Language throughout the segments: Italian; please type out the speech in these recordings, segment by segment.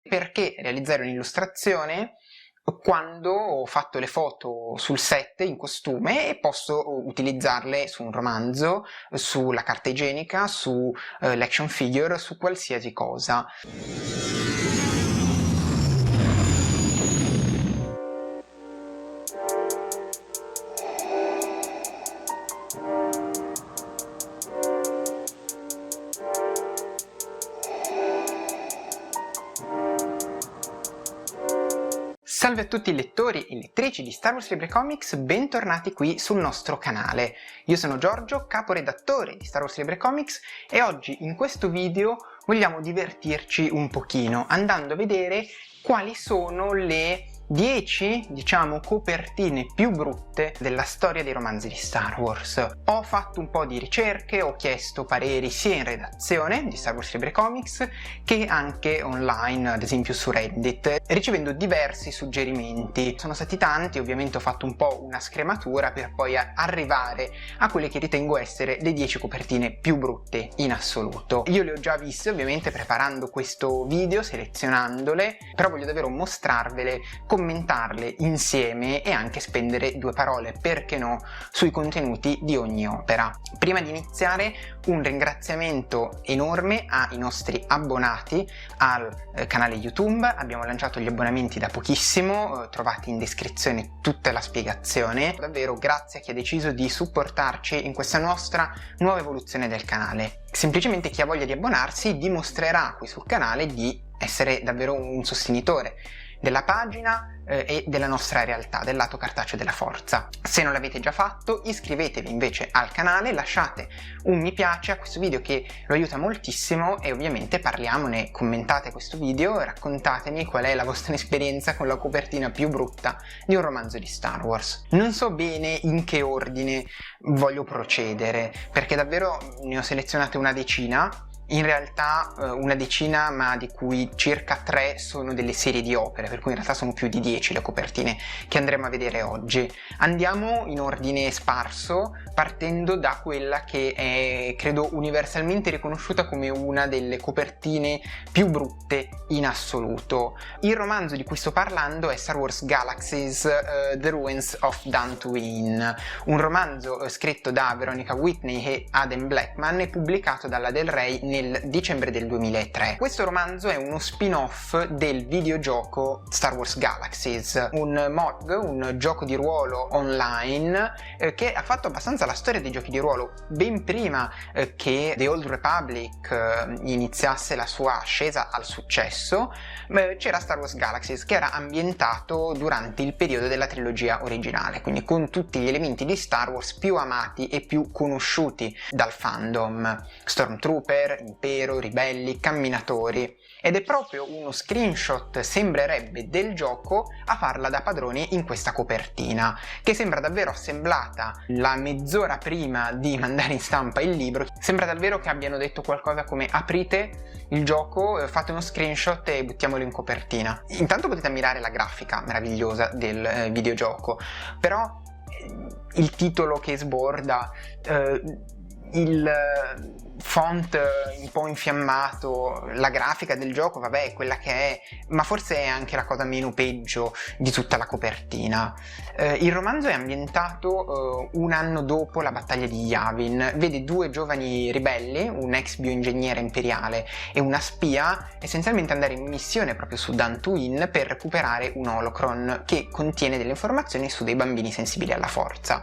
Perché realizzare un'illustrazione quando ho fatto le foto sul set in costume e posso utilizzarle su un romanzo, sulla carta igienica, su l'action figure, su qualsiasi cosa. Salve a tutti i lettori e lettrici di Star Wars Libre Comics, bentornati qui sul nostro canale. Io sono Giorgio, caporedattore di Star Wars Libre Comics, e oggi in questo video vogliamo divertirci un pochino andando a vedere quali sono le 10, copertine più brutte della storia dei romanzi di Star Wars. Ho fatto un po' di ricerche, ho chiesto pareri sia in redazione di Star Wars Libre Comics che anche online, ad esempio su Reddit, ricevendo diversi suggerimenti. Sono stati tanti, ovviamente ho fatto un po' una scrematura per poi arrivare a quelle che ritengo essere le 10 copertine più brutte in assoluto. Io le ho già viste ovviamente preparando questo video, selezionandole, però voglio davvero mostrarvele, commentarle insieme e anche spendere due parole, perché no, sui contenuti di ogni opera. Prima di iniziare, un ringraziamento enorme ai nostri abbonati al canale YouTube. Abbiamo lanciato gli abbonamenti da pochissimo, trovate in descrizione tutta la spiegazione. Davvero grazie a chi ha deciso di supportarci in questa nostra nuova evoluzione del canale. Semplicemente chi ha voglia di abbonarsi dimostrerà qui sul canale di essere davvero un sostenitore della pagina e della nostra realtà, del lato cartaceo della forza. Se non l'avete già fatto, iscrivetevi invece al canale, lasciate un mi piace a questo video che lo aiuta moltissimo, e ovviamente parliamone, commentate questo video, raccontatemi qual è la vostra esperienza con la copertina più brutta di un romanzo di Star Wars. Non so bene in che ordine voglio procedere, perché davvero ne ho selezionate una decina. In realtà una decina, ma di cui circa 3 sono delle serie di opere, per cui in realtà sono più di 10 le copertine che andremo a vedere oggi. Andiamo in ordine sparso, partendo da quella che è, credo, universalmente riconosciuta come una delle copertine più brutte in assoluto. Il romanzo di cui sto parlando è Star Wars Galaxies, The Ruins of Dantooine, un romanzo scritto da Veronica Whitney e Adam Blackman e pubblicato dalla Del Rey nel dicembre del 2003. Questo romanzo è uno spin-off del videogioco Star Wars Galaxies, un MOD, un gioco di ruolo online che ha fatto abbastanza la storia dei giochi di ruolo ben prima che The Old Republic iniziasse la sua ascesa al successo. C'era Star Wars Galaxies, che era ambientato durante il periodo della trilogia originale, quindi con tutti gli elementi di Star Wars più amati e più conosciuti dal fandom: Stormtrooper, Impero, ribelli, camminatori. Ed è proprio uno screenshot, sembrerebbe, del gioco a farla da padrone in questa copertina, che sembra davvero assemblata la mezz'ora prima di mandare in stampa il libro. Sembra davvero che abbiano detto qualcosa come: aprite il gioco, fate uno screenshot e buttiamolo in copertina. Intanto potete ammirare la grafica meravigliosa del videogioco, però il titolo che sborda, il font un po' infiammato, la grafica del gioco, vabbè, è quella che è, ma forse è anche la cosa meno peggio di tutta la copertina. Il romanzo è ambientato un anno dopo la battaglia di Yavin. Vede due giovani ribelli, un ex bioingegnere imperiale e una spia, essenzialmente andare in missione proprio su Dantooine per recuperare un holocron che contiene delle informazioni su dei bambini sensibili alla forza.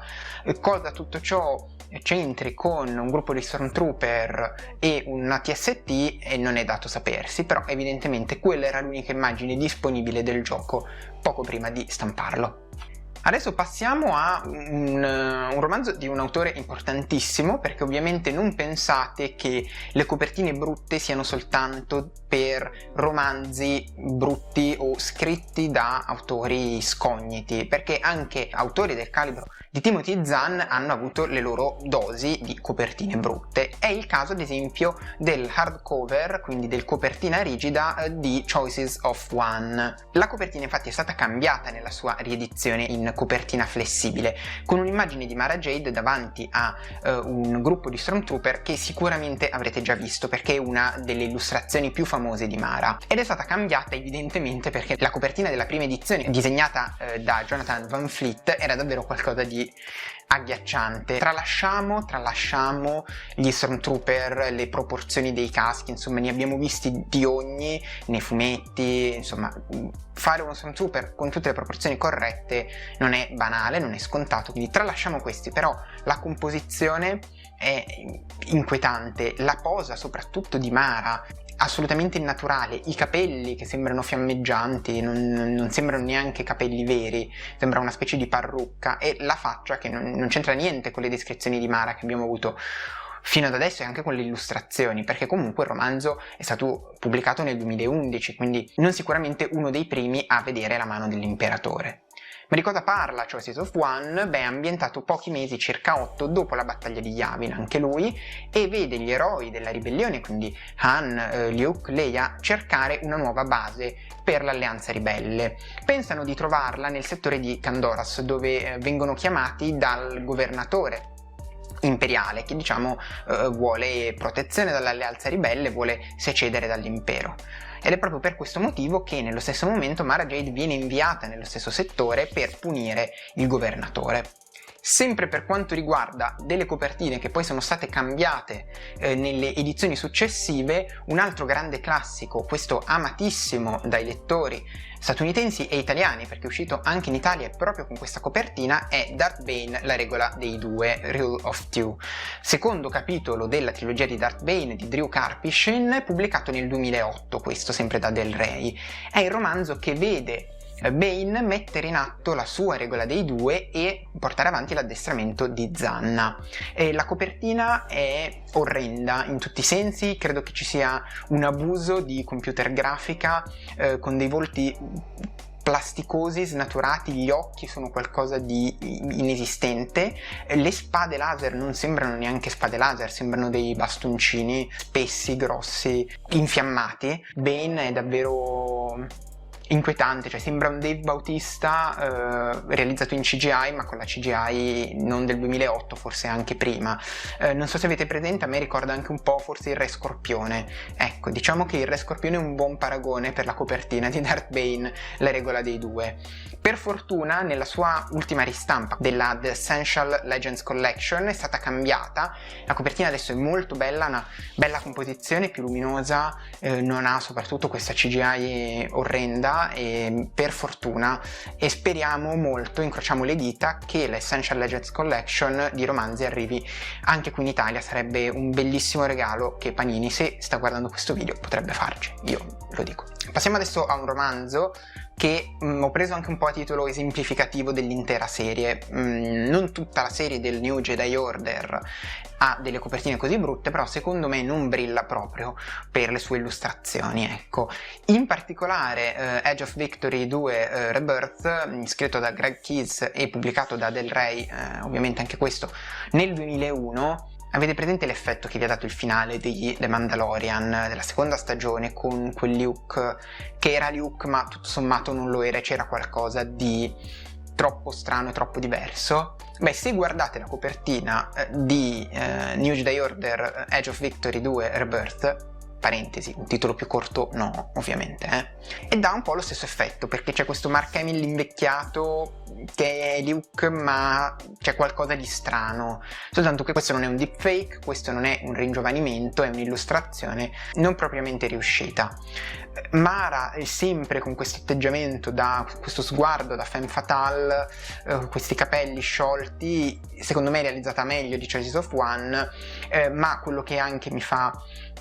Cosa tutto ciò c'entri con un gruppo di Stormtrooper e una TST e non è dato sapersi, però evidentemente quella era l'unica immagine disponibile del gioco poco prima di stamparlo. Adesso passiamo a un romanzo di un autore importantissimo, perché ovviamente non pensate che le copertine brutte siano soltanto per romanzi brutti o scritti da autori scogniti, perché anche autori del calibro di Timothy Zahn hanno avuto le loro dosi di copertine brutte. È il caso ad esempio del hardcover, quindi del copertina rigida di Choices of One. La copertina infatti è stata cambiata nella sua riedizione in in copertina flessibile, con un'immagine di Mara Jade davanti a un gruppo di Stormtrooper che sicuramente avrete già visto perché è una delle illustrazioni più famose di Mara, ed è stata cambiata evidentemente perché la copertina della prima edizione disegnata da Jonathan Van Fleet era davvero qualcosa di agghiacciante. Tralasciamo gli Stormtrooper, le proporzioni dei caschi, insomma ne abbiamo visti di ogni nei fumetti, insomma fare uno Stormtrooper con tutte le proporzioni corrette non è banale, non è scontato, quindi tralasciamo questi, però la composizione è inquietante, la posa soprattutto di Mara assolutamente innaturale, i capelli che sembrano fiammeggianti, non sembrano neanche capelli veri, sembra una specie di parrucca, e la faccia che non c'entra niente con le descrizioni di Mara che abbiamo avuto fino ad adesso e anche con le illustrazioni, perché comunque il romanzo è stato pubblicato nel 2011, quindi non sicuramente uno dei primi a vedere la mano dell'imperatore. Ma di cosa parla Choices of One? Beh, è ambientato pochi mesi, circa 8, dopo la battaglia di Yavin, anche lui, e vede gli eroi della ribellione, quindi Han, Luke, Leia, cercare una nuova base per l'alleanza ribelle. Pensano di trovarla nel settore di Candoras, dove vengono chiamati dal governatore imperiale che vuole protezione dall'alleanza ribelle, vuole secedere dall'impero. Ed è proprio per questo motivo che nello stesso momento Mara Jade viene inviata nello stesso settore per punire il governatore. Sempre per quanto riguarda delle copertine che poi sono state cambiate nelle edizioni successive, un altro grande classico, questo amatissimo dai lettori statunitensi e italiani perché è uscito anche in Italia proprio con questa copertina, è Darth Bane, la regola dei due, Rule of Two, secondo capitolo della trilogia di Darth Bane di Drew Karpyshyn, pubblicato nel 2008, questo sempre da Del Rey. È il romanzo che vede Bane mettere in atto la sua regola dei due e portare avanti l'addestramento di Zanna. La copertina è orrenda in tutti i sensi, credo che ci sia un abuso di computer grafica con dei volti plasticosi, snaturati, gli occhi sono qualcosa di inesistente, le spade laser non sembrano neanche spade laser, sembrano dei bastoncini spessi, grossi, infiammati. Bane è davvero inquietante, cioè sembra un Dave Bautista realizzato in CGI, ma con la CGI non del 2008, forse anche prima. Non so se avete presente, a me ricorda anche un po' forse il Re Scorpione. Ecco, diciamo che il Re Scorpione è un buon paragone per la copertina di Darth Bane, la regola dei due. Per fortuna nella sua ultima ristampa della The Essential Legends Collection è stata cambiata, la copertina adesso è molto bella, una bella composizione, più luminosa, non ha soprattutto questa CGI orrenda, e per fortuna, e speriamo molto, incrociamo le dita, che l'Essential Legends Collection di romanzi arrivi anche qui in Italia. Sarebbe un bellissimo regalo che Panini, se sta guardando questo video, potrebbe farci, io lo dico. Passiamo adesso a un romanzo che ho preso anche un po' a titolo esemplificativo dell'intera serie. Non tutta la serie del New Jedi Order ha delle copertine così brutte, però secondo me non brilla proprio per le sue illustrazioni, ecco. In particolare Edge of Victory 2 Rebirth, scritto da Greg Keyes e pubblicato da Del Rey, ovviamente anche questo nel 2001, avete presente l'effetto che vi ha dato il finale di The Mandalorian della seconda stagione, con quel Luke che era Luke ma tutto sommato non lo era, c'era qualcosa di troppo strano e troppo diverso? Beh, se guardate la copertina di New Jedi Order Edge of Victory 2 Rebirth, parentesi, un titolo più corto no, ovviamente, e dà un po' lo stesso effetto, perché c'è questo Mark Hamill invecchiato che è Luke ma c'è qualcosa di strano, soltanto che questo non è un deepfake, questo non è un ringiovanimento, è un'illustrazione non propriamente riuscita. Mara è sempre con questo atteggiamento, questo sguardo da femme fatale, questi capelli sciolti, secondo me è realizzata meglio di Choices of One, ma quello che anche mi fa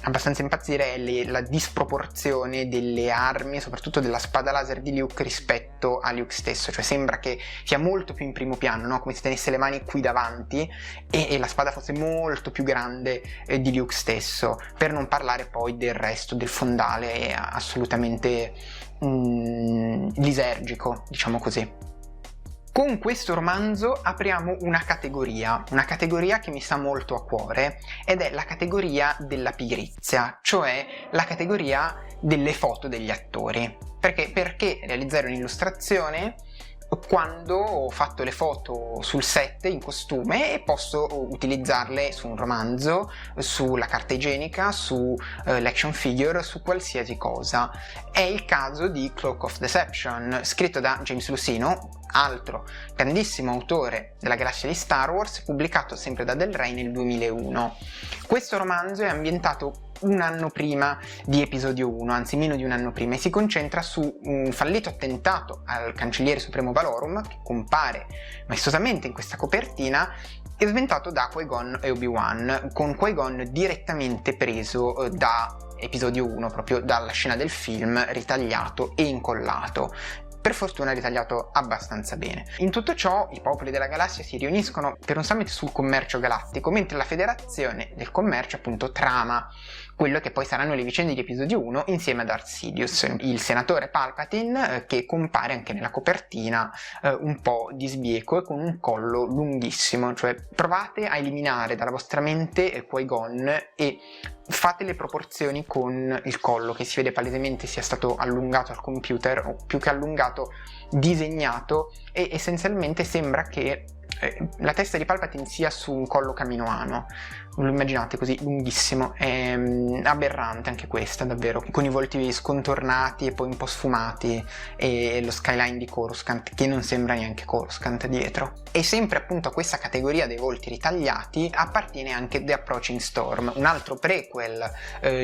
abbastanza impazzire è la disproporzione delle armi, soprattutto della spada laser di Luke rispetto a Luke stesso, cioè sembra che sia molto più in primo piano, no? Come se tenesse le mani qui davanti e la spada fosse molto più grande di Luke stesso, per non parlare poi del resto del fondale assolutamente lisergico, diciamo così. Con questo romanzo apriamo una categoria che mi sta molto a cuore, ed è la categoria della pigrizia, cioè la categoria delle foto degli attori. Perché realizzare un'illustrazione quando ho fatto le foto sul set in costume e posso utilizzarle su un romanzo, sulla carta igienica, su l'action figure, su qualsiasi cosa. È il caso di Cloak of Deception, scritto da James Luceno, altro grandissimo autore della galassia di Star Wars, pubblicato sempre da Del Rey nel 2001. Questo romanzo è ambientato un anno prima di episodio 1, anzi meno di un anno prima, e si concentra su un fallito attentato al cancelliere supremo Valorum, che compare maestosamente in questa copertina, e sventato da Qui-Gon e Obi-Wan, con Qui-Gon direttamente preso da episodio 1, proprio dalla scena del film, ritagliato e incollato. Per fortuna ritagliato abbastanza bene. In tutto ciò i popoli della galassia si riuniscono per un summit sul commercio galattico, mentre la federazione del commercio appunto trama quello che poi saranno le vicende di episodio 1 insieme a Darth Sidious, il senatore Palpatine, che compare anche nella copertina un po' di sbieco e con un collo lunghissimo. Cioè provate a eliminare dalla vostra mente Qui-Gon e fate le proporzioni con il collo, che si vede palesemente sia stato allungato al computer, o più che allungato disegnato, e essenzialmente sembra che la testa di Palpatine sia su un collo caminoano. Lo immaginate così, lunghissimo, è aberrante anche questa, davvero, con i volti scontornati e poi un po' sfumati, e lo skyline di Coruscant che non sembra neanche Coruscant dietro. E sempre appunto a questa categoria dei volti ritagliati appartiene anche The Approaching Storm, un altro prequel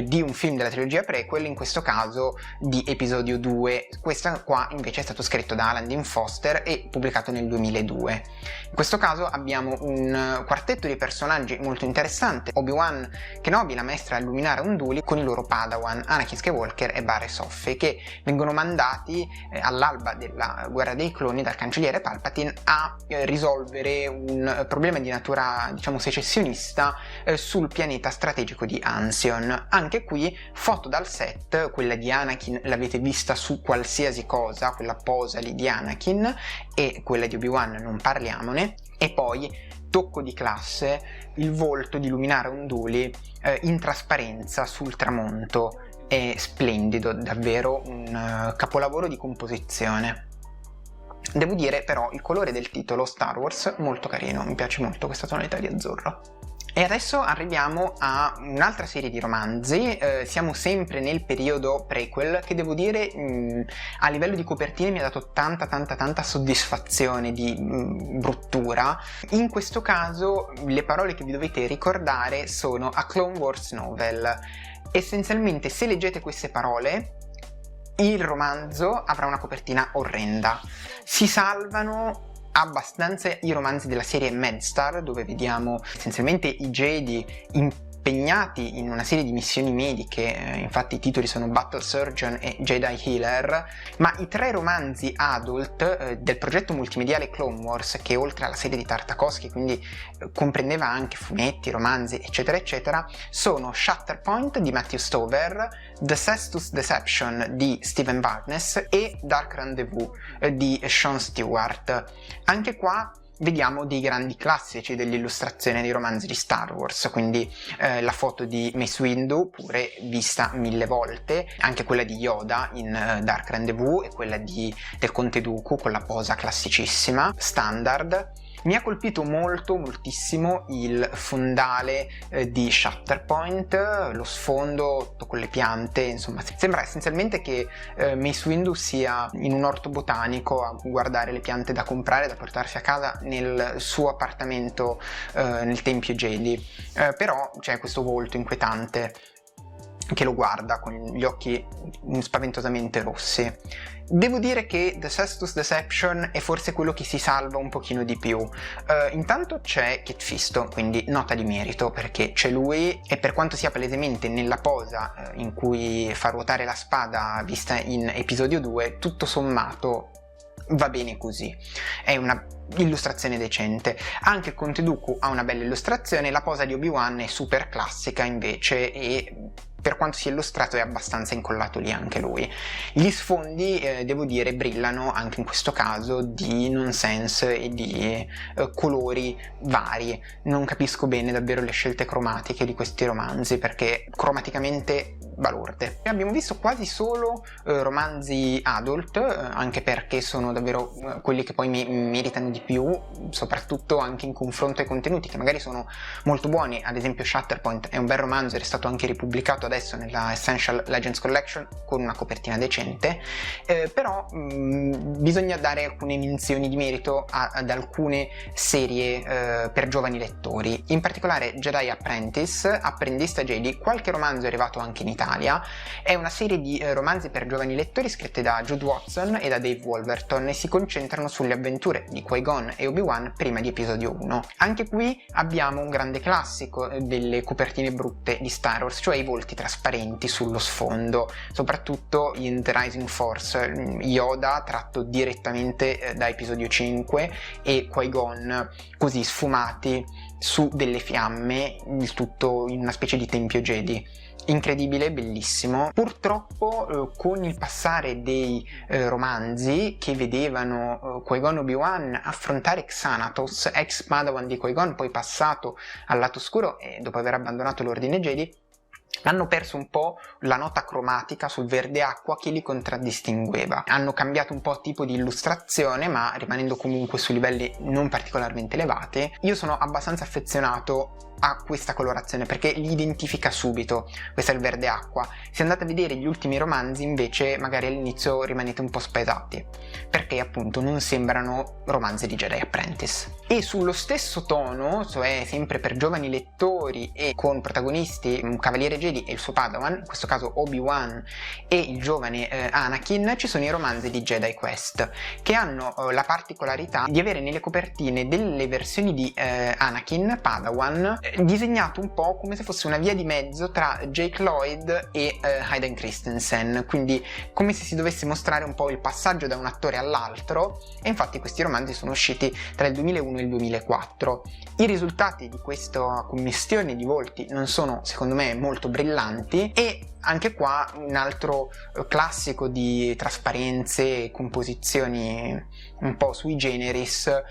di un film della trilogia prequel, in questo caso di episodio 2. Questo qua invece è stato scritto da Alan Dean Foster e pubblicato nel 2002. In questo caso abbiamo un quartetto di personaggi molto interessante: Obi-Wan Kenobi, la maestra Luminara Unduli, con i loro Padawan Anakin Skywalker e Barre Soffe, che vengono mandati all'alba della guerra dei cloni dal cancelliere Palpatine a risolvere un problema di natura, diciamo, secessionista sul pianeta strategico di Ansion. Anche qui foto dal set, quella di Anakin l'avete vista su qualsiasi cosa, quella posa lì di Anakin, e quella di Obi-Wan non parliamone. E poi tocco di classe, il volto di Luminara Unduli in trasparenza sul tramonto. È splendido, davvero un capolavoro di composizione. Devo dire però il colore del titolo, Star Wars, molto carino, mi piace molto questa tonalità di azzurro. E adesso arriviamo a un'altra serie di romanzi, siamo sempre nel periodo prequel, che devo dire a livello di copertine mi ha dato tanta soddisfazione di bruttura. In questo caso le parole che vi dovete ricordare sono A Clone Wars Novel. Essenzialmente, se leggete queste parole, il romanzo avrà una copertina orrenda. Si salvano abbastanza i romanzi della serie MedStar, dove vediamo essenzialmente i Jedi impegnati in una serie di missioni mediche, infatti i titoli sono Battle Surgeon e Jedi Healer, ma i 3 romanzi adult del progetto multimediale Clone Wars, che oltre alla serie di Tartakovsky, quindi comprendeva anche fumetti, romanzi eccetera eccetera, sono Shatterpoint di Matthew Stover, The Cestus Deception di Stephen Barnes e Dark Rendezvous di Sean Stewart. Anche qua vediamo dei grandi classici dell'illustrazione dei romanzi di Star Wars, quindi la foto di Mace Windu, pure vista 1000 volte, anche quella di Yoda in Dark Rendezvous, e quella del Conte Dooku con la posa classicissima, standard. Mi ha colpito moltissimo il fondale di Shatterpoint, lo sfondo con le piante, insomma sembra essenzialmente che Mace Windu sia in un orto botanico a guardare le piante da comprare, da portarsi a casa nel suo appartamento nel Tempio Jedi, però c'è questo volto inquietante che lo guarda con gli occhi spaventosamente rossi. Devo dire che The Cestus Deception è forse quello che si salva un pochino di più. Intanto c'è Kit Fisto, quindi nota di merito, perché c'è lui, e per quanto sia palesemente nella posa in cui fa ruotare la spada vista in episodio 2, tutto sommato va bene così. È una illustrazione decente. Anche Conte Dooku ha una bella illustrazione, la posa di Obi-Wan è super classica invece e per quanto sia illustrato è abbastanza incollato lì anche lui. Gli sfondi, devo dire, brillano anche in questo caso di nonsense e di colori vari. Non capisco bene davvero le scelte cromatiche di questi romanzi, perché cromaticamente balorde. Abbiamo visto quasi solo romanzi adult, anche perché sono davvero quelli che poi mi meritano di più, soprattutto anche in confronto ai contenuti che magari sono molto buoni. Ad esempio Shatterpoint è un bel romanzo ed è stato anche ripubblicato adesso nella Essential Legends Collection con una copertina decente, però bisogna dare alcune menzioni di merito ad alcune serie per giovani lettori, in particolare Jedi Apprentice, Apprendista Jedi. Qualche romanzo è arrivato anche in Italia. È una serie di romanzi per giovani lettori scritte da Jude Watson e da Dave Wolverton e si concentrano sulle avventure di Qui-Gon e Obi-Wan prima di episodio 1. Anche qui abbiamo un grande classico delle copertine brutte di Star Wars, cioè i volti trasparenti sullo sfondo, soprattutto in The Rising Force, Yoda tratto direttamente da episodio 5 e Qui-Gon così sfumati su delle fiamme, il tutto in una specie di tempio Jedi. Incredibile, bellissimo. Purtroppo con il passare dei romanzi che vedevano Qui-Gon Obi-Wan affrontare Xanatos, ex Padawan di Qui-Gon, poi passato al lato oscuro e dopo aver abbandonato l'ordine Jedi, hanno perso un po' la nota cromatica sul verde acqua che li contraddistingueva. Hanno cambiato un po' tipo di illustrazione, ma rimanendo comunque su livelli non particolarmente elevati. Io sono abbastanza affezionato a questa colorazione perché li identifica subito. Questo è il verde acqua. Se andate a vedere gli ultimi romanzi invece magari all'inizio rimanete un po' spaesati, perché appunto non sembrano romanzi di Jedi Apprentice. E sullo stesso tono, cioè sempre per giovani lettori e con protagonisti un cavaliere Jedi e il suo Padawan, in questo caso Obi-Wan e il giovane Anakin, ci sono i romanzi di Jedi Quest, che hanno la particolarità di avere nelle copertine delle versioni di Anakin Padawan disegnato un po' come se fosse una via di mezzo tra Jake Lloyd e Hayden Christensen, quindi come se si dovesse mostrare un po' il passaggio da un attore all'altro, e infatti questi romanzi sono usciti tra il 2001 e il 2004. I risultati di questa commistione di volti non sono, secondo me, molto brillanti, e anche qua un altro classico di trasparenze e composizioni un po' sui generis.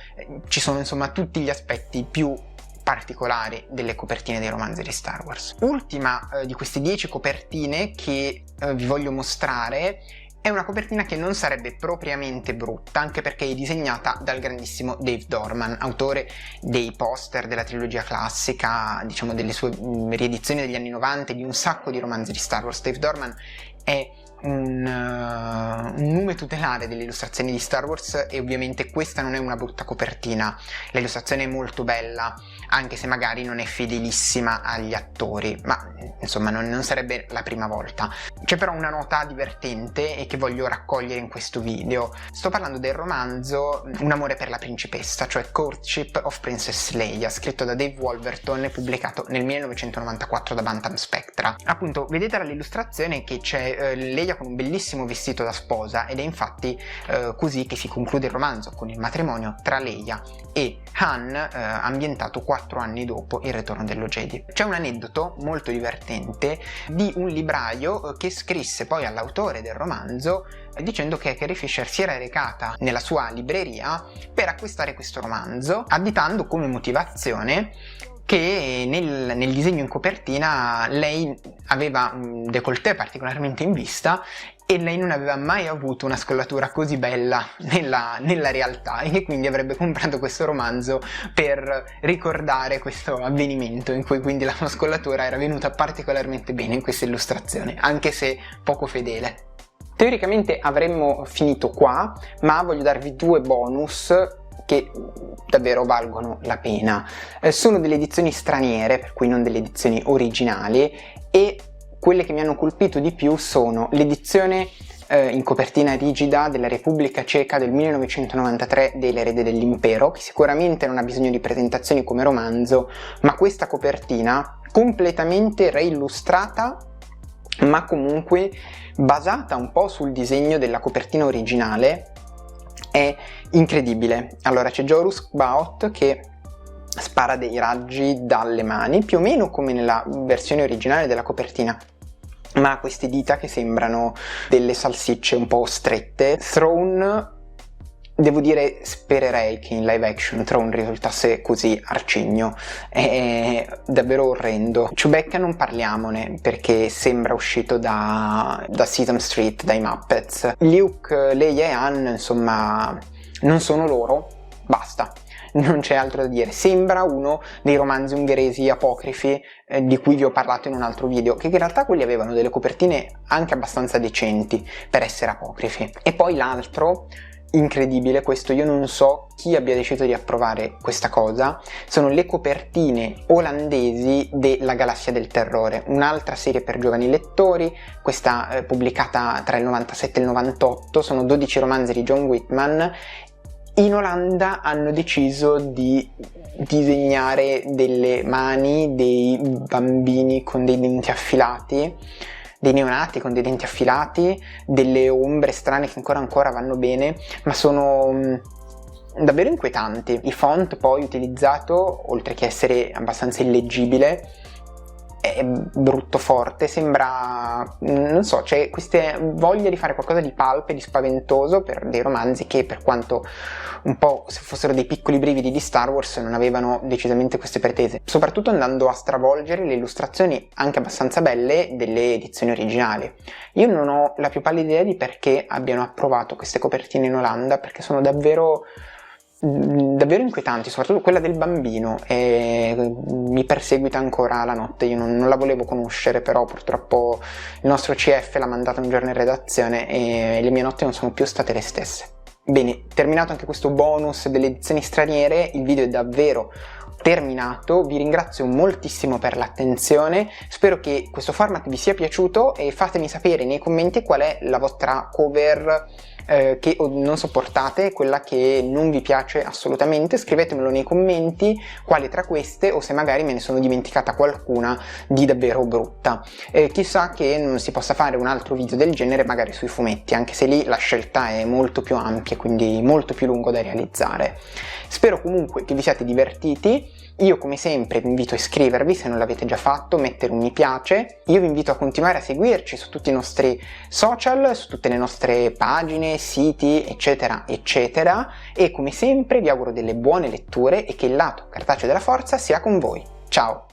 Ci sono insomma tutti gli aspetti più particolari delle copertine dei romanzi di Star Wars. Ultima di queste 10 copertine che vi voglio mostrare è una copertina che non sarebbe propriamente brutta, anche perché è disegnata dal grandissimo Dave Dorman, autore dei poster della trilogia classica, diciamo delle sue riedizioni degli anni 90 e di un sacco di romanzi di Star Wars. Dave Dorman è un nume tutelare delle illustrazioni di Star Wars e ovviamente questa non è una brutta copertina. L'illustrazione è molto bella, anche se magari non è fedelissima agli attori, ma insomma non sarebbe la prima volta. C'è però una nota divertente e che voglio raccogliere in questo video. Sto parlando del romanzo Un amore per la principessa, cioè Courtship of Princess Leia, scritto da Dave Wolverton e pubblicato nel 1994 da Bantam Spectra. Appunto, vedete dall'illustrazione che c'è Leia con un bellissimo vestito da sposa, ed è infatti così che si conclude il romanzo, con il matrimonio tra Leia e Han, ambientato 4 anni dopo il ritorno dello Jedi. C'è un aneddoto molto divertente di un libraio che scrisse poi all'autore del romanzo dicendo che Carrie Fisher si era recata nella sua libreria per acquistare questo romanzo, additando come motivazione che nel disegno in copertina lei aveva un décolleté particolarmente in vista e lei non aveva mai avuto una scollatura così bella nella realtà, e che quindi avrebbe comprato questo romanzo per ricordare questo avvenimento in cui quindi la sua scollatura era venuta particolarmente bene in questa illustrazione, anche se poco fedele. Teoricamente avremmo finito qua, ma voglio darvi 2 bonus che davvero valgono la pena. Sono delle edizioni straniere, per cui non delle edizioni originali, e quelle che mi hanno colpito di più sono l'edizione in copertina rigida della Repubblica Ceca del 1993 dell'Erede dell'Impero, che sicuramente non ha bisogno di presentazioni come romanzo, ma questa copertina completamente reillustrata, ma comunque basata un po' sul disegno della copertina originale, è incredibile. Allora c'è Jorus Baot che spara dei raggi dalle mani, più o meno come nella versione originale della copertina, ma ha queste dita che sembrano delle salsicce un po' strette. Throne, devo dire, spererei che in live action Throne risultasse così arcigno, è davvero orrendo. Chewbacca non parliamone, perché sembra uscito da Sesame Street, dai Muppets. Luke, Leia e Han, insomma, non sono loro, basta. Non c'è altro da dire, sembra uno dei romanzi ungheresi apocrifi di cui vi ho parlato in un altro video, che in realtà quelli avevano delle copertine anche abbastanza decenti per essere apocrifi. E poi l'altro, incredibile, questo io non so chi abbia deciso di approvare questa cosa, sono le copertine olandesi della Galassia del Terrore, un'altra serie per giovani lettori, questa pubblicata tra il 97 e il 98, sono 12 romanzi di John Whitman. In Olanda hanno deciso di disegnare delle mani, dei bambini con dei denti affilati, dei neonati con dei denti affilati, delle ombre strane che ancora vanno bene, ma sono davvero inquietanti. Il font poi utilizzato, oltre che essere abbastanza illeggibile, è brutto forte, sembra, non so, c'è questa voglia di fare qualcosa di pulp e di spaventoso per dei romanzi che, per quanto un po' se fossero dei piccoli brividi di Star Wars, non avevano decisamente queste pretese, soprattutto andando a stravolgere le illustrazioni anche abbastanza belle delle edizioni originali. Io non ho la più pallida idea di perché abbiano approvato queste copertine in Olanda, perché sono davvero inquietanti, soprattutto quella del bambino, e mi perseguita ancora la notte. Io non la volevo conoscere, però purtroppo il nostro CF l'ha mandata un giorno in redazione e le mie notti non sono più state le stesse. Bene, terminato anche questo bonus delle edizioni straniere, il video è davvero terminato, vi ringrazio moltissimo per l'attenzione, spero che questo format vi sia piaciuto e fatemi sapere nei commenti qual è la vostra cover che non sopportate, quella che non vi piace assolutamente. Scrivetemelo nei commenti quali tra queste, o se magari me ne sono dimenticata qualcuna di davvero brutta. Chissà che non si possa fare un altro video del genere magari sui fumetti, anche se lì la scelta è molto più ampia, quindi molto più lungo da realizzare. Spero comunque che vi siate divertiti. Io come sempre vi invito a iscrivervi se non l'avete già fatto, mettere un mi piace. Io vi invito a continuare a seguirci su tutti i nostri social, su tutte le nostre pagine, siti, eccetera eccetera, e come sempre vi auguro delle buone letture e che il lato cartaceo della forza sia con voi. Ciao!